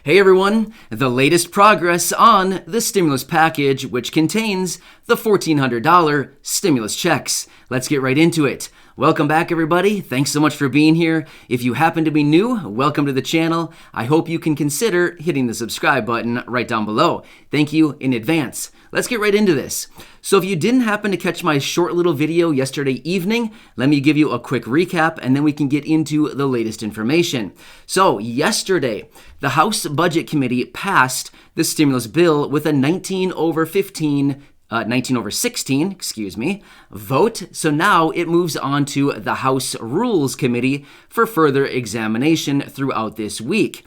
Hey everyone, the latest progress on the stimulus package, which contains the $1,400 stimulus checks. Let's get right into it. Welcome back, everybody. Thanks so much for being here. If you happen to be new, welcome to the channel. I hope you can consider hitting the subscribe button right down below. Thank you in advance. Let's get right into this. So if you didn't happen to catch my short little video yesterday evening, let me give you a quick recap and then we can get into the latest information. So yesterday, the House Budget Committee passed the stimulus bill with a 19 over 16 vote. So now it moves on to the House Rules Committee for further examination throughout this week.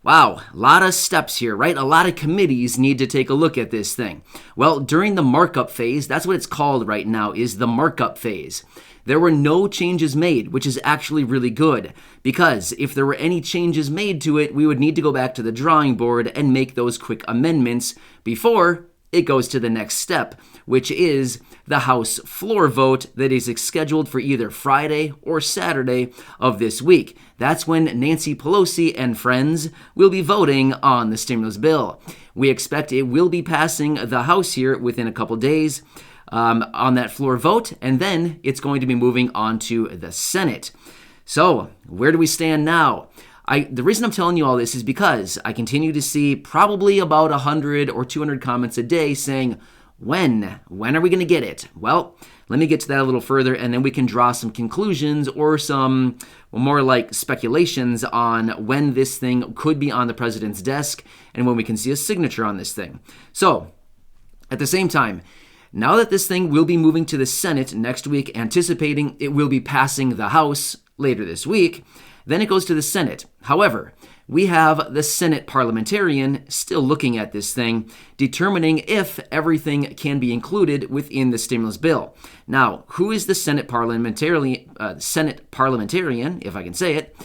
Wow, a lot of steps here, right? A lot of committees need to take a look at this thing. Well, during the markup phase, that's what it's called right now, is the markup phase. There were no changes made, which is actually really good, because if there were any changes made to it, we would need to go back to the drawing board and make those quick amendments before it goes to the next step, which is the House floor vote that is scheduled for either Friday or Saturday of this week. That's when Nancy Pelosi and friends will be voting on the stimulus bill. We expect it will be passing the House here within a couple days on that floor vote, and then it's going to be moving on to the Senate. So, where do we stand now? The reason I'm telling you all this is because I continue to see probably about 100 or 200 comments a day saying, when are we going to get it? Well, let me get to that a little further, and then we can draw some conclusions or some more like speculations on when this thing could be on the president's desk and when we can see a signature on this thing. So, at the same time, now that this thing will be moving to the Senate next week, anticipating it will be passing the House later this week, then it goes to the Senate. However, we have the Senate parliamentarian still looking at this thing, determining if everything can be included within the stimulus bill. Now, who is the Senate parliamentarian, if I can say it?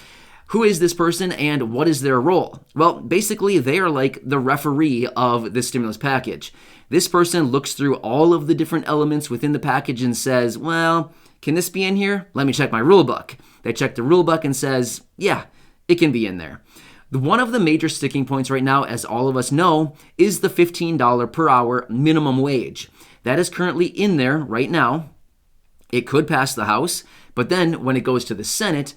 Who is this person and what is their role? Well, basically, they are like the referee of the stimulus package. This person looks through all of the different elements within the package and says, well, can this be in here? Let me check my rule book. They check the rule book and says, yeah, it can be in there. One of the major sticking points right now, as all of us know, is the $15 per hour minimum wage. That is currently in there right now. It could pass the House, but then when it goes to the Senate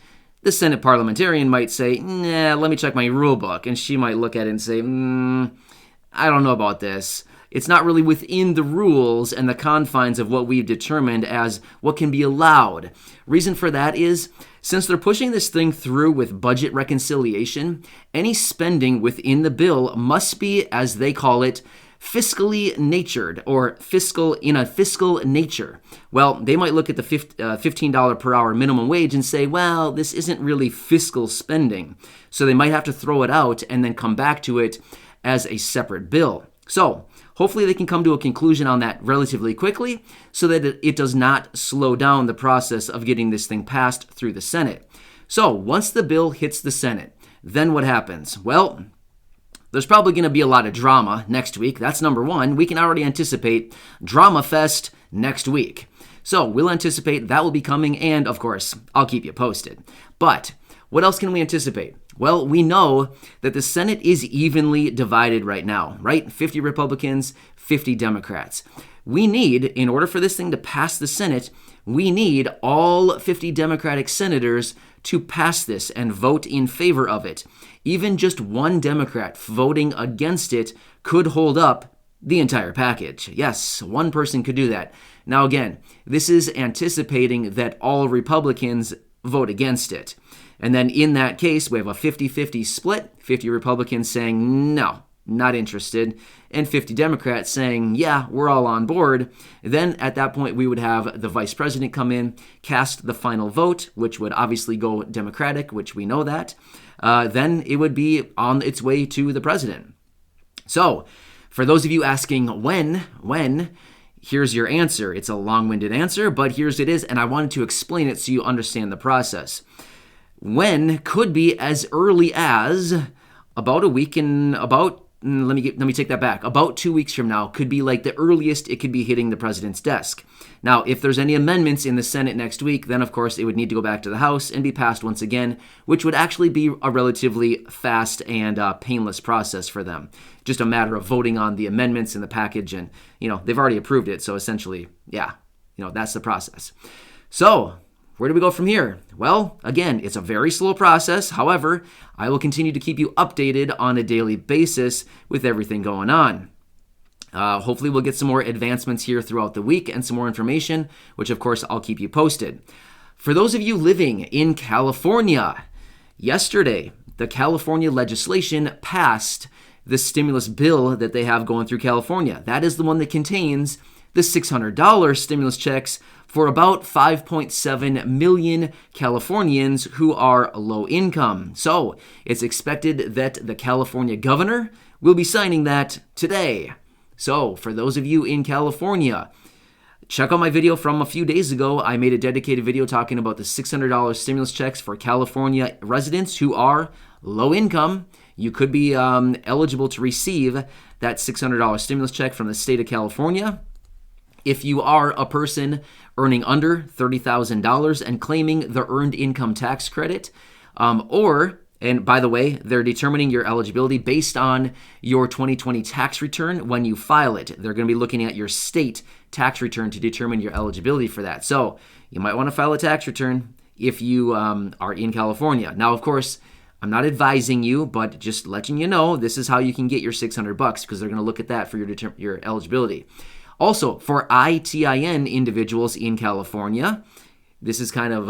parliamentarian might say, nah, let me check my rule book. And she might look at it and say, I don't know about this. It's not really within the rules and the confines of what we've determined as what can be allowed. Reason for that is, since they're pushing this thing through with budget reconciliation, any spending within the bill must be, as they call it, fiscally natured or fiscal nature. Well, they might look at the $15 per hour minimum wage and say, well, this isn't really fiscal spending. So they might have to throw it out and then come back to it as a separate bill. So hopefully they can come to a conclusion on that relatively quickly so that it does not slow down the process of getting this thing passed through the Senate. So once the bill hits the Senate, then what happens? Well, there's probably going to be a lot of drama next week. That's number one. We can already anticipate Drama Fest next week. So we'll anticipate that will be coming, and of course, I'll keep you posted. But what else can we anticipate? Well, we know that the Senate is evenly divided right now, right? 50 Republicans, 50 Democrats. We need, in order for this thing to pass the Senate, we need all 50 Democratic senators to pass this and vote in favor of it. Even just one Democrat voting against it could hold up the entire package. Yes, one person could do that. Now again, this is anticipating that all Republicans vote against it. And then in that case, we have a 50-50 split, 50 Republicans saying, no, not interested, and 50 Democrats saying, yeah, we're all on board. Then at that point, we would have the vice president come in, cast the final vote, which would obviously go Democratic, which we know that. Then it would be on its way to the president. So for those of you asking when, here's your answer. It's a long-winded answer, but here's it is, and I wanted to explain it so you understand the process. When could be as early as about a week and about let me take that back. About 2 weeks from now could be like the earliest it could be hitting the president's desk. Now, if there's any amendments in the Senate next week, then of course it would need to go back to the House and be passed once again, which would actually be a relatively fast and painless process for them. Just a matter of voting on the amendments in the package, and they've already approved it. So essentially, that's the process. So where do we go from here? Well, again, it's a very slow process. However, I will continue to keep you updated on a daily basis with everything going on. Hopefully, we'll get some more advancements here throughout the week and some more information, which, of course, I'll keep you posted. For those of you living in California, yesterday, the California legislation passed the stimulus bill that they have going through California. That is the one that contains the $600 stimulus checks for about 5.7 million Californians who are low income. So it's expected that the California governor will be signing that today. So for those of you in California, check out my video from a few days ago. I made a dedicated video talking about the $600 stimulus checks for California residents who are low income. You could be eligible to receive that $600 stimulus check from the state of California if you are a person earning under $30,000 and claiming the earned income tax credit, and by the way, they're determining your eligibility based on your 2020 tax return when you file it. They're going to be looking at your state tax return to determine your eligibility for that. So you might want to file a tax return if you are in California. Now, of course, I'm not advising you, but just letting you know, this is how you can get your $600 because they're going to look at that for your eligibility. Also, for ITIN individuals in California, this is kind of,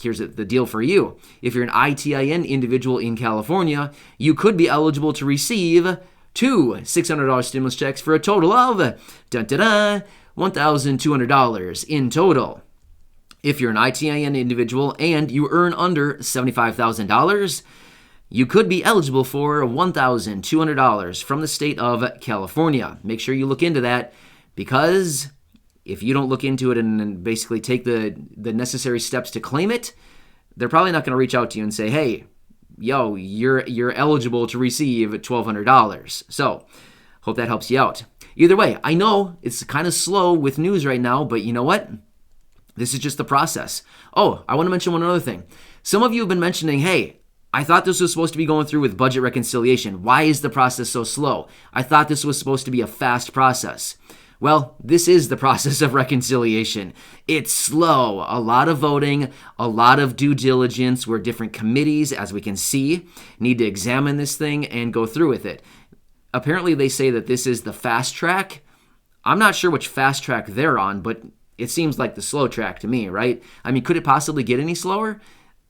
here's the deal for you. If you're an ITIN individual in California, you could be eligible to receive two $600 stimulus checks for a total of $1,200 in total. If you're an ITIN individual and you earn under $75,000, you could be eligible for $1,200 from the state of California. Make sure you look into that, because if you don't look into it and basically take the necessary steps to claim it, they're probably not going to reach out to you and say, hey, you're eligible to receive $1,200. So hope that helps you out. Either way, I know it's kind of slow with news right now, but you know what? This is just the process. Oh, I want to mention one other thing. Some of you have been mentioning, hey, I thought this was supposed to be going through with budget reconciliation. Why is the process so slow? I thought this was supposed to be a fast process. Well, this is the process of reconciliation. It's slow. A lot of voting, a lot of due diligence where different committees, as we can see, need to examine this thing and go through with it. Apparently, they say that this is the fast track. I'm not sure which fast track they're on, but it seems like the slow track to me, right? I mean, could it possibly get any slower?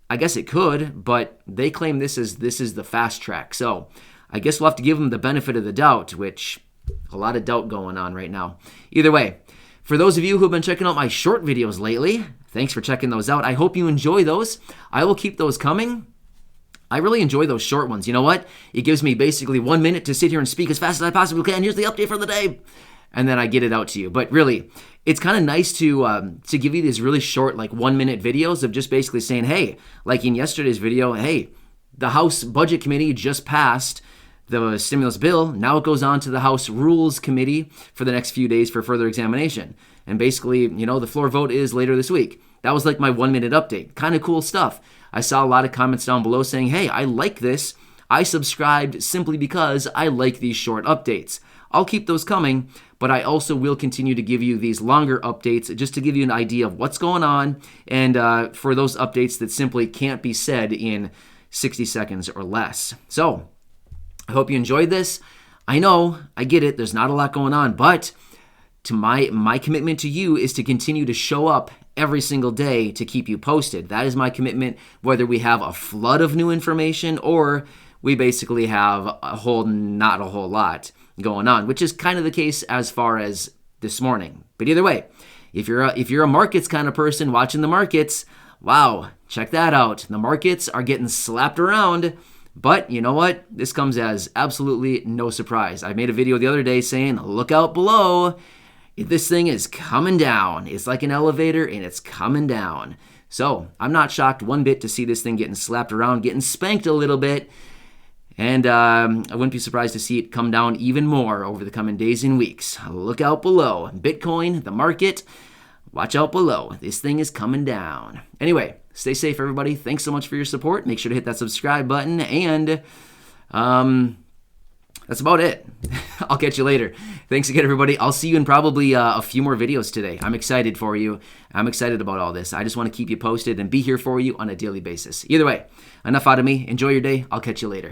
I guess it could, but they claim this is the fast track. So I guess we'll have to give them the benefit of the doubt, which a lot of doubt going on right now. Either way, for those of you who have been checking out my short videos lately, thanks for checking those out. I hope you enjoy those. I will keep those coming. I really enjoy those short ones. You know what? It gives me basically 1 minute to sit here and speak as fast as I possibly can. Here's the update for the day. And then I get it out to you. But really, it's kind of nice to give you these really short, like 1 minute videos of just basically saying, hey, like in yesterday's video, hey, the House Budget Committee just passed the stimulus bill. Now it goes on to the House Rules Committee for the next few days for further examination. And basically, the floor vote is later this week. That was like my 1 minute update. Kind of cool stuff. I saw a lot of comments down below saying, hey, I like this. I subscribed simply because I like these short updates. I'll keep those coming, but I also will continue to give you these longer updates just to give you an idea of what's going on, and for those updates that simply can't be said in 60 seconds or less. So I hope you enjoyed this. I know, I get it, there's not a lot going on, but to my commitment to you is to continue to show up every single day to keep you posted. That is my commitment, whether we have a flood of new information or we basically have not a whole lot going on, which is kind of the case as far as this morning. But either way, if you're a markets kind of person watching the markets, wow, check that out. The markets are getting slapped around, but you know what? This comes as absolutely no surprise. I made a video the other day saying, look out below. This thing is coming down. It's like an elevator and it's coming down. So I'm not shocked one bit to see this thing getting slapped around, getting spanked a little bit. And I wouldn't be surprised to see it come down even more over the coming days and weeks. Look out below. Bitcoin, the market, watch out below. This thing is coming down. Anyway, stay safe, everybody. Thanks so much for your support. Make sure to hit that subscribe button. And that's about it. I'll catch you later. Thanks again, everybody. I'll see you in probably a few more videos today. I'm excited for you. I'm excited about all this. I just want to keep you posted and be here for you on a daily basis. Either way, enough out of me. Enjoy your day. I'll catch you later.